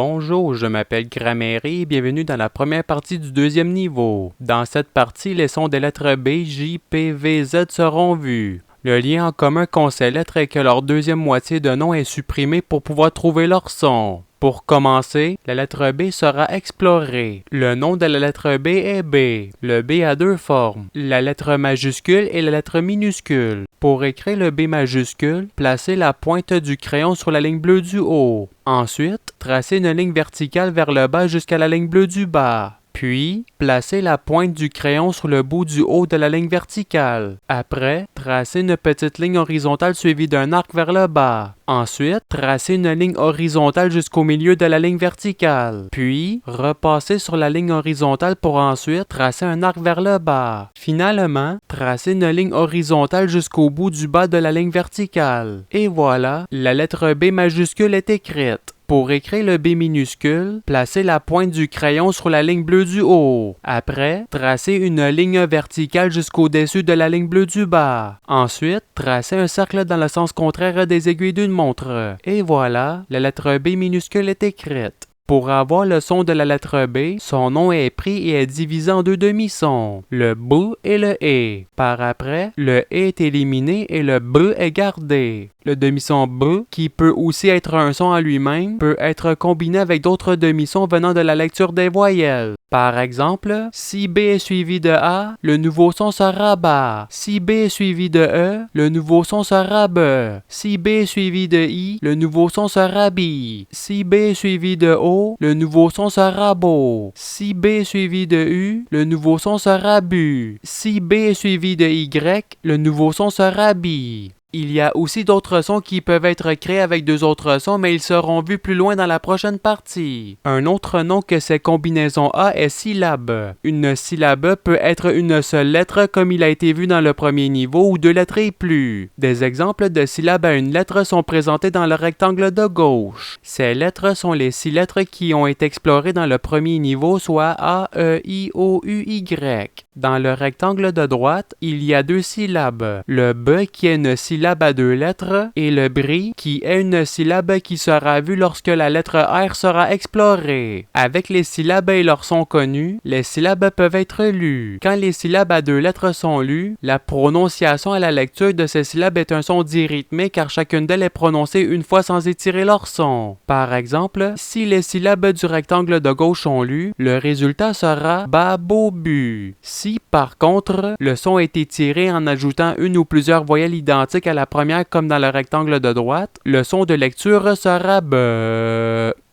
Bonjour, je m'appelle Grammaire et bienvenue dans la première partie du deuxième niveau. Dans cette partie, les sons des lettres B, J, P, V, Z seront vus. Le lien en commun qu'ont ces lettres est que leur deuxième moitié de nom est supprimée pour pouvoir trouver leur son. Pour commencer, la lettre B sera explorée. Le nom de la lettre B est B. Le B a deux formes, la lettre majuscule et la lettre minuscule. Pour écrire le B majuscule, placez la pointe du crayon sur la ligne bleue du haut. Ensuite, tracez une ligne verticale vers le bas jusqu'à la ligne bleue du bas. Puis, placez la pointe du crayon sur le bout du haut de la ligne verticale. Après, tracez une petite ligne horizontale suivie d'un arc vers le bas. Ensuite, tracez une ligne horizontale jusqu'au milieu de la ligne verticale. Puis, repassez sur la ligne horizontale pour ensuite tracer un arc vers le bas. Finalement, tracez une ligne horizontale jusqu'au bout du bas de la ligne verticale. Et voilà, la lettre B majuscule est écrite. Pour écrire le B minuscule, placez la pointe du crayon sur la ligne bleue du haut. Après, tracez une ligne verticale jusqu'au-dessus de la ligne bleue du bas. Ensuite, tracez un cercle dans le sens contraire des aiguilles d'une montre. Et voilà, la lettre B minuscule est écrite. Pour avoir le son de la lettre B, son nom est pris et est divisé en deux demi-sons, le B et le E. Par après, le E est éliminé et le B est gardé. Le demi-son B, qui peut aussi être un son en lui-même, peut être combiné avec d'autres demi-sons venant de la lecture des voyelles. Par exemple, si B est suivi de A, le nouveau son sera BA. Si B est suivi de E, le nouveau son sera B. Si B est suivi de I, le nouveau son sera BI. Si B est suivi de O, le nouveau son sera BO. Si B est suivi de U, le nouveau son sera BU. Si B est suivi de Y, le nouveau son sera BI. Il y a aussi d'autres sons qui peuvent être créés avec deux autres sons, mais ils seront vus plus loin dans la prochaine partie. Un autre nom que ces combinaisons A est syllabe. Une syllabe peut être une seule lettre comme il a été vu dans le premier niveau ou deux lettres et plus. Des exemples de syllabes à une lettre sont présentés dans le rectangle de gauche. Ces lettres sont les 6 lettres qui ont été explorées dans le premier niveau, soit A, E, I, O, U, Y. Dans le rectangle de droite, il y a deux syllabes. Le B qui est une syllabe à deux lettres et le BRI qui est une syllabe qui sera vue lorsque la lettre R sera explorée. Avec les syllabes et leurs sons connus, les syllabes peuvent être lues. Quand les syllabes à deux lettres sont lues, la prononciation à la lecture de ces syllabes est un son dit rythmé car chacune d'elles est prononcée une fois sans étirer leur son. Par exemple, si les syllabes du rectangle de gauche sont lues, le résultat sera ba-bo-bu. Si par contre, le son est étiré en ajoutant une ou plusieurs voyelles identiques à la première comme dans le rectangle de droite, le son de lecture sera B.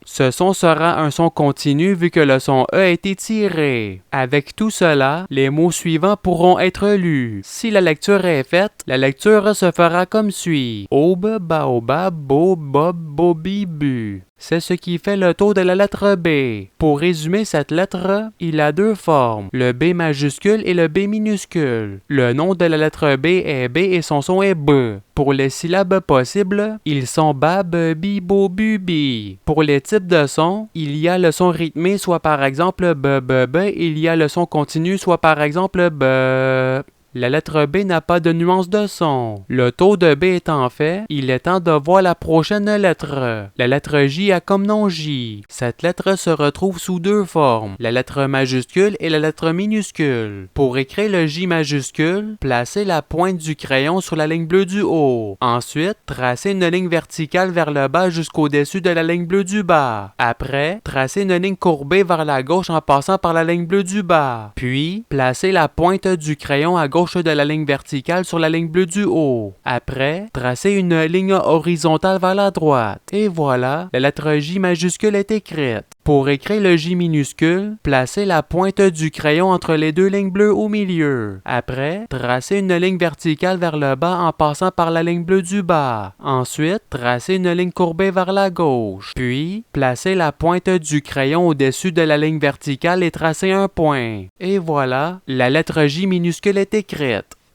Ce son sera un son continu vu que le son E est étiré. Avec tout cela, les mots suivants pourront être lus. Si la lecture est faite, la lecture se fera comme suit. Aube, baobab, bo, bob, bobi, bu. C'est ce qui fait le tour de la lettre B. Pour résumer cette lettre, il a deux formes, le B majuscule et le B minuscule. Le nom de la lettre B est B et son son est B. Pour les syllabes possibles, ils sont bab, bi, bo, bu, bi. Pour les types de sons, il y a le son rythmé, soit par exemple b, b, b, et il y a le son continu, soit par exemple b. La lettre B n'a pas de nuance de son. Le taux de B étant fait, il est temps de voir la prochaine lettre. La lettre J a comme nom J. Cette lettre se retrouve sous deux formes, la lettre majuscule et la lettre minuscule. Pour écrire le J majuscule, placez la pointe du crayon sur la ligne bleue du haut. Ensuite, tracez une ligne verticale vers le bas jusqu'au-dessus de la ligne bleue du bas. Après, tracez une ligne courbée vers la gauche en passant par la ligne bleue du bas. Puis, placez la pointe du crayon à gauche de la ligne verticale sur la ligne bleue du haut. Après, tracez une ligne horizontale vers la droite. Et voilà, la lettre J majuscule est écrite. Pour écrire le J minuscule, placez la pointe du crayon entre les deux lignes bleues au milieu. Après, tracez une ligne verticale vers le bas en passant par la ligne bleue du bas. Ensuite, tracez une ligne courbée vers la gauche. Puis, placez la pointe du crayon au-dessus de la ligne verticale et tracez un point. Et voilà, la lettre J minuscule est écrite.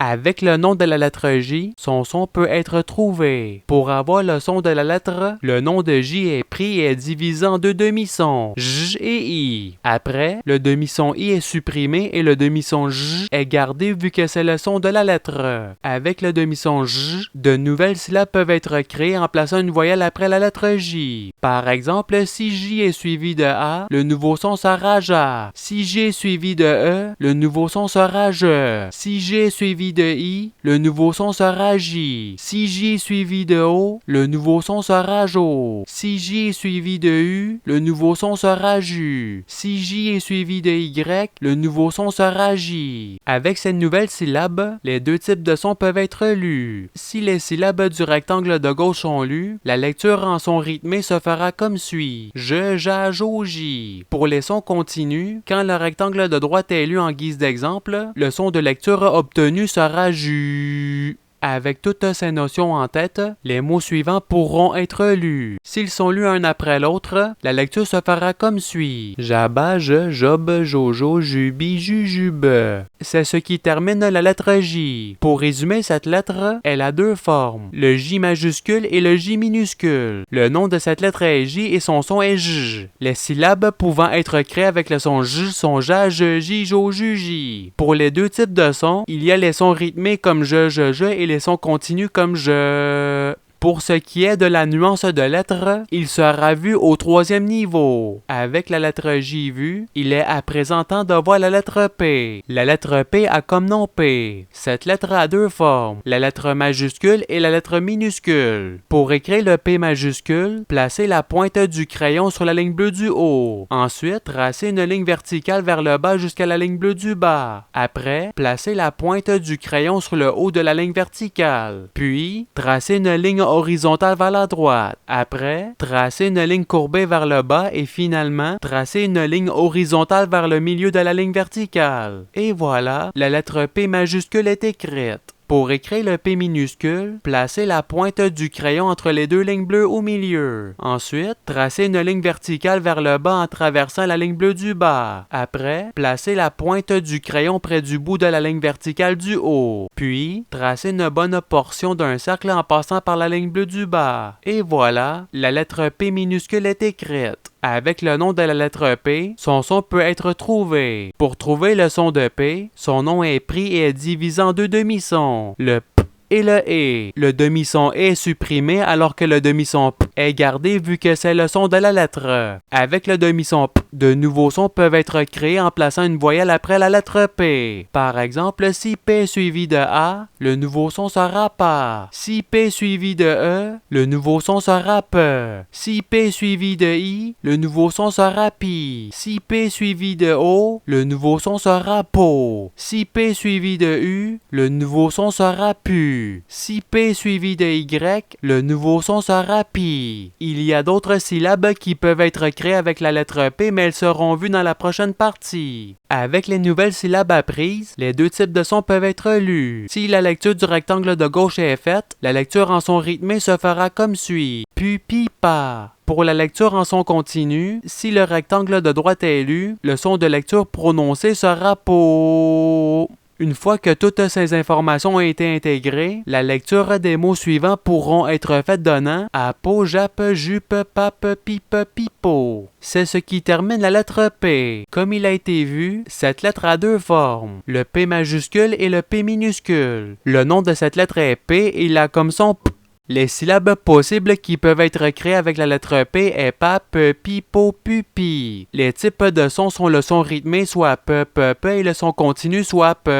Avec le nom de la lettre J, son son peut être trouvé. Pour avoir le son de la lettre, le nom de J est pris et est divisé en deux demi-sons, J et I. Après, le demi-son I est supprimé et le demi-son J est gardé vu que c'est le son de la lettre. Avec le demi-son J, de nouvelles syllabes peuvent être créées en plaçant une voyelle après la lettre J. Par exemple, si J est suivi de A, le nouveau son sera JA. Si J est suivi de E, le nouveau son sera JE. Si J est suivi de I, le nouveau son sera J. Si J est suivi de O, le nouveau son sera JO. Si J est suivi de U, le nouveau son sera JU. Si J est suivi de Y, le nouveau son sera J. Avec cette nouvelle syllabe, les deux types de sons peuvent être lus. Si les syllabes du rectangle de gauche sont lues, la lecture en son rythmé se fera comme suit. Je, ja, jo, J. Pour les sons continus, quand le rectangle de droite est lu en guise d'exemple, le son de lecture obtenu sera Ju. Avec toutes ces notions en tête, les mots suivants pourront être lus. S'ils sont lus un après l'autre, la lecture se fera comme suit. Jaba, je, job, jojo, jubi, jujube. C'est ce qui termine la lettre J. Pour résumer cette lettre, elle a deux formes, le J majuscule et le J minuscule. Le nom de cette lettre est J et son son est J. Les syllabes pouvant être créées avec le son J sont ja, je, ji, jo, ju, ji. Pour les deux types de sons, il y a les sons rythmés comme je et les sons continus comme je. Pour ce qui est de la nuance de lettres, il sera vu au troisième niveau. Avec la lettre J vue, il est à présent temps de voir la lettre P. La lettre P a comme nom P. Cette lettre a deux formes, la lettre majuscule et la lettre minuscule. Pour écrire le P majuscule, placez la pointe du crayon sur la ligne bleue du haut. Ensuite, tracez une ligne verticale vers le bas jusqu'à la ligne bleue du bas. Après, placez la pointe du crayon sur le haut de la ligne verticale. Puis, tracez une ligne horizontale vers la droite. Après, tracez une ligne courbée vers le bas et finalement, tracez une ligne horizontale vers le milieu de la ligne verticale. Et voilà, la lettre P majuscule est écrite. Pour écrire le P minuscule, placez la pointe du crayon entre les deux lignes bleues au milieu. Ensuite, tracez une ligne verticale vers le bas en traversant la ligne bleue du bas. Après, placez la pointe du crayon près du bout de la ligne verticale du haut. Puis, tracez une bonne portion d'un cercle en passant par la ligne bleue du bas. Et voilà, la lettre P minuscule est écrite. Avec le nom de la lettre P, son son peut être trouvé. Pour trouver le son de P, son nom est pris et est divisé en deux demi-sons, le P et le E. Le demi-son E est supprimé alors que le demi-son P est gardé vu que c'est le son de la lettre. Avec le demi-son P, de nouveaux sons peuvent être créés en plaçant une voyelle après la lettre P. Par exemple, si P suivi de A, le nouveau son sera PA. Si P suivi de E, le nouveau son sera P. Si P suivi de I, le nouveau son sera Pi. Si P suivi de O, le nouveau son sera Po. Si P suivi de U, le nouveau son sera Pu. Si P suivi de Y, le nouveau son sera Pi. Il y a d'autres syllabes qui peuvent être créées avec la lettre P, mais elles seront vues dans la prochaine partie. Avec les nouvelles syllabes apprises, les deux types de sons peuvent être lus. Si la lecture du rectangle de gauche est faite, la lecture en son rythmé se fera comme suit. Pu, pi, pa. Pour la lecture en son continu, si le rectangle de droite est lu, le son de lecture prononcé sera po. Une fois que toutes ces informations ont été intégrées, la lecture des mots suivants pourront être faites donnant apo, jap, jupe, pape, pipe, pipo. C'est ce qui termine la lettre P. Comme il a été vu, cette lettre a deux formes, le P majuscule et le P minuscule. Le nom de cette lettre est P et il a comme son P. Les syllabes possibles qui peuvent être créées avec la lettre P est pap, pi, po, pu, pi. Les types de sons sont le son rythmé, soit p, et le son continu, soit p.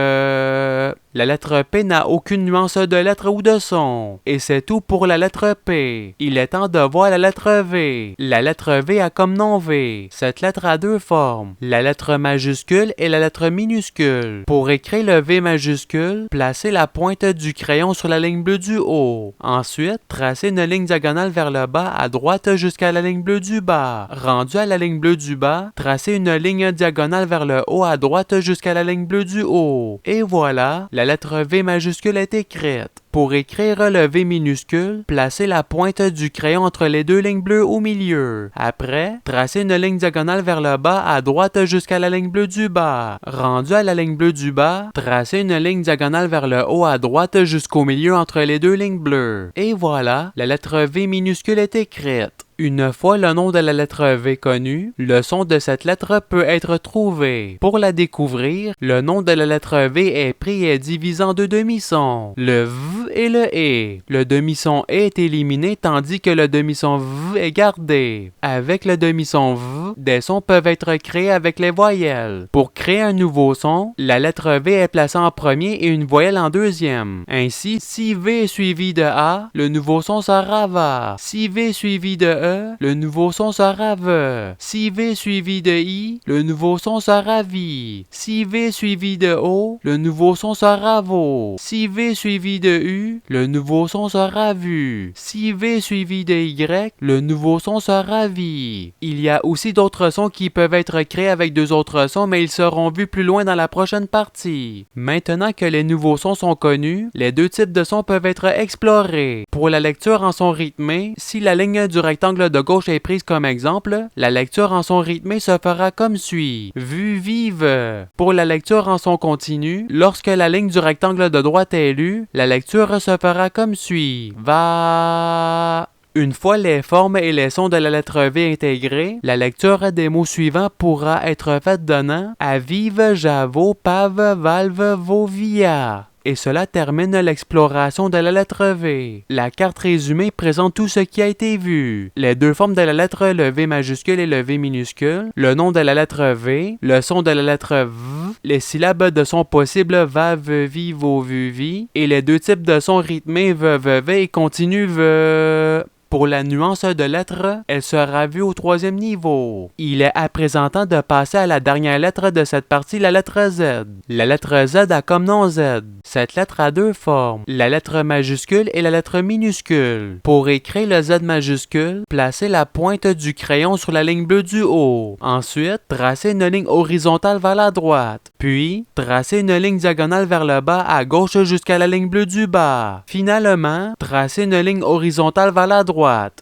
La lettre P n'a aucune nuance de lettre ou de son. Et c'est tout pour la lettre P. Il est temps de voir la lettre V. La lettre V a comme nom V. Cette lettre a deux formes, la lettre majuscule et la lettre minuscule. Pour écrire le V majuscule, placez la pointe du crayon sur la ligne bleue du haut. Ensuite, tracez une ligne diagonale vers le bas à droite jusqu'à la ligne bleue du bas. Rendu à la ligne bleue du bas, tracez une ligne diagonale vers le haut à droite jusqu'à la ligne bleue du haut. Et voilà, la lettre V majuscule est écrite. Pour écrire le V minuscule, placez la pointe du crayon entre les deux lignes bleues au milieu. Après, tracez une ligne diagonale vers le bas à droite jusqu'à la ligne bleue du bas. Rendu à la ligne bleue du bas, tracez une ligne diagonale vers le haut à droite jusqu'au milieu entre les deux lignes bleues. Et voilà, la lettre V minuscule est écrite. Une fois le nom de la lettre V connu, le son de cette lettre peut être trouvé. Pour la découvrir, le nom de la lettre V est pris et divisé en deux demi-sons, le V et le E. Le demi-son E est éliminé tandis que le demi-son V est gardé. Avec le demi-son V, des sons peuvent être créés avec les voyelles. Pour créer un nouveau son, la lettre V est placée en premier et une voyelle en deuxième. Ainsi, si V est suivi de A, le nouveau son sera VA. Si V est suivi de E, le nouveau son sera V. Si V suivi de I, le nouveau son sera VI. Si V suivi de O, le nouveau son sera VO. Si V suivi de U, le nouveau son sera VU. Si V suivi de Y, le nouveau son sera VI. Il y a aussi d'autres sons qui peuvent être créés avec deux autres sons, mais ils seront vus plus loin dans la prochaine partie. Maintenant que les nouveaux sons sont connus, les deux types de sons peuvent être explorés. Pour la lecture en son rythmé, si la ligne du rectangle de gauche est prise comme exemple, la lecture en son rythmé se fera comme suit. Vu, vive. Pour la lecture en son continu, lorsque la ligne du rectangle de droite est lue, la lecture se fera comme suit. Va. Une fois les formes et les sons de la lettre V intégrés, la lecture des mots suivants pourra être faite donnant aviv, javo, pav, valve, vovia. Et cela termine l'exploration de la lettre V. La carte résumée présente tout ce qui a été vu. Les deux formes de la lettre, le V majuscule et le V minuscule, le nom de la lettre V, le son de la lettre V, les syllabes de son possible va, ve, vi, vo, vu, vi, et les deux types de sons rythmés ve, ve et continu ve. Pour la nuance de lettres, elle sera vue au troisième niveau. Il est à présent temps de passer à la dernière lettre de cette partie, la lettre Z. La lettre Z a comme nom Z. Cette lettre a deux formes, la lettre majuscule et la lettre minuscule. Pour écrire le Z majuscule, placez la pointe du crayon sur la ligne bleue du haut. Ensuite, tracez une ligne horizontale vers la droite. Puis, tracez une ligne diagonale vers le bas à gauche jusqu'à la ligne bleue du bas. Finalement, tracez une ligne horizontale vers la droite.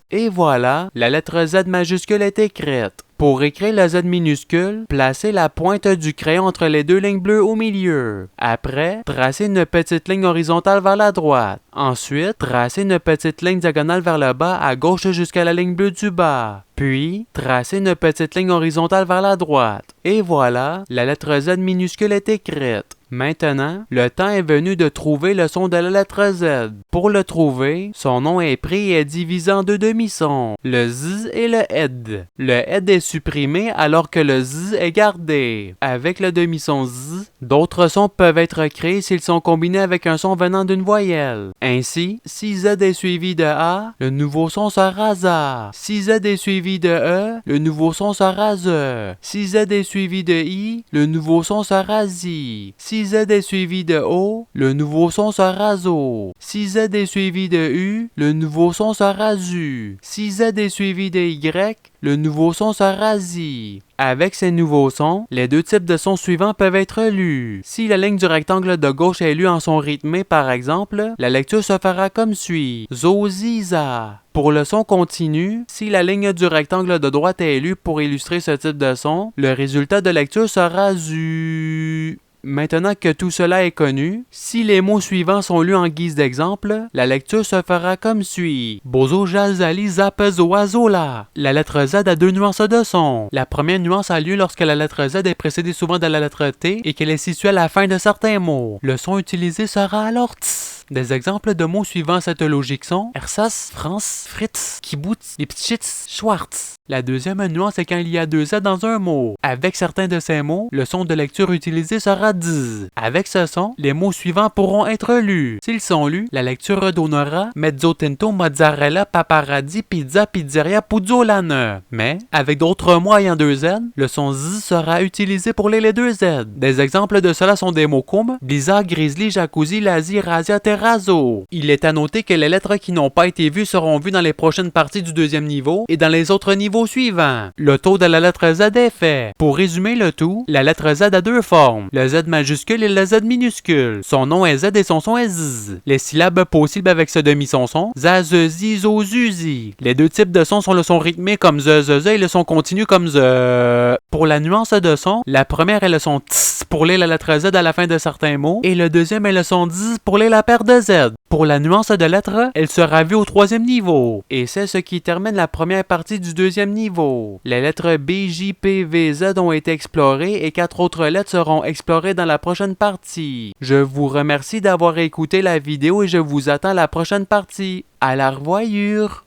Et voilà, la lettre Z majuscule est écrite. Pour écrire le Z minuscule, placez la pointe du crayon entre les deux lignes bleues au milieu. Après, tracez une petite ligne horizontale vers la droite. Ensuite, tracez une petite ligne diagonale vers le bas à gauche jusqu'à la ligne bleue du bas. Puis, tracez une petite ligne horizontale vers la droite. Et voilà, la lettre Z minuscule est écrite. Maintenant, le temps est venu de trouver le son de la lettre Z. Pour le trouver, son nom est pris et est divisé en deux demi-sons, le Z et le ed. Le ed est supprimé alors que le Z est gardé. Avec le demi-son Z, d'autres sons peuvent être créés s'ils sont combinés avec un son venant d'une voyelle. Ainsi, si Z est suivi de A, le nouveau son sera ZA. Si Z est suivi de E, le nouveau son sera ZE. Si Z est suivi de I, le nouveau son sera ZI. Si Z est suivi de O, le nouveau son sera ZO. Si Z est suivi de U, le nouveau son sera ZU. Si Z est suivi de Y, le nouveau son sera ZI. Avec ces nouveaux sons, les deux types de sons suivants peuvent être lus. Si la ligne du rectangle de gauche est lue en son rythmé par exemple, la lecture se fera comme suit. Zo, zi, za. Pour le son continu, si la ligne du rectangle de droite est lue pour illustrer ce type de son, le résultat de lecture sera zu. Maintenant que tout cela est connu, si les mots suivants sont lus en guise d'exemple, la lecture se fera comme suit. Bozo, jazali, zapezo, azola. La lettre Z a deux nuances de son. La première nuance a lieu lorsque la lettre Z est précédée souvent de la lettre T et qu'elle est située à la fin de certains mots. Le son utilisé sera alors ts. Des exemples de mots suivant cette logique sont Ersatz, France, Fritz, Kibbutz, Lipschitz, Schwartz. La deuxième nuance est quand il y a deux Z dans un mot. Avec certains de ces mots, le son de lecture utilisé sera dz. Avec ce son, les mots suivants pourront être lus. S'ils sont lus, la lecture donnera mezzo tinto, mozzarella, paparazzi, pizza, pizzeria, puzzolane. Mais, avec d'autres mots ayant deux Z, le son z sera utilisé pour les deux Z. Des exemples de cela sont des mots comme blizzard, grizzly, jacuzzi, lazy, razzia, terrasse. Razo. Il est à noter que les lettres qui n'ont pas été vues seront vues dans les prochaines parties du deuxième niveau et dans les autres niveaux suivants. Le taux de la lettre Z est fait. Pour résumer le tout, la lettre Z a deux formes, le Z majuscule et le Z minuscule. Son nom est Z et son son est Z. Les syllabes possibles avec ce demi-son sont za, ze, zi, zo, zu, zi. Les deux types de sons sont le son rythmé comme ze, ze, ze et le son continu comme ze. Pour la nuance de son, la première est le son ts pour lire la lettre Z à la fin de certains mots et le deuxième est le son z pour lire la paire de Z. Pour la nuance de lettres, elle sera vue au troisième niveau. Et c'est ce qui termine la première partie du deuxième niveau. Les lettres B, J, P, V, Z ont été explorées et 4 autres lettres seront explorées dans la prochaine partie. Je vous remercie d'avoir écouté la vidéo et je vous attends à la prochaine partie. À la revoyure!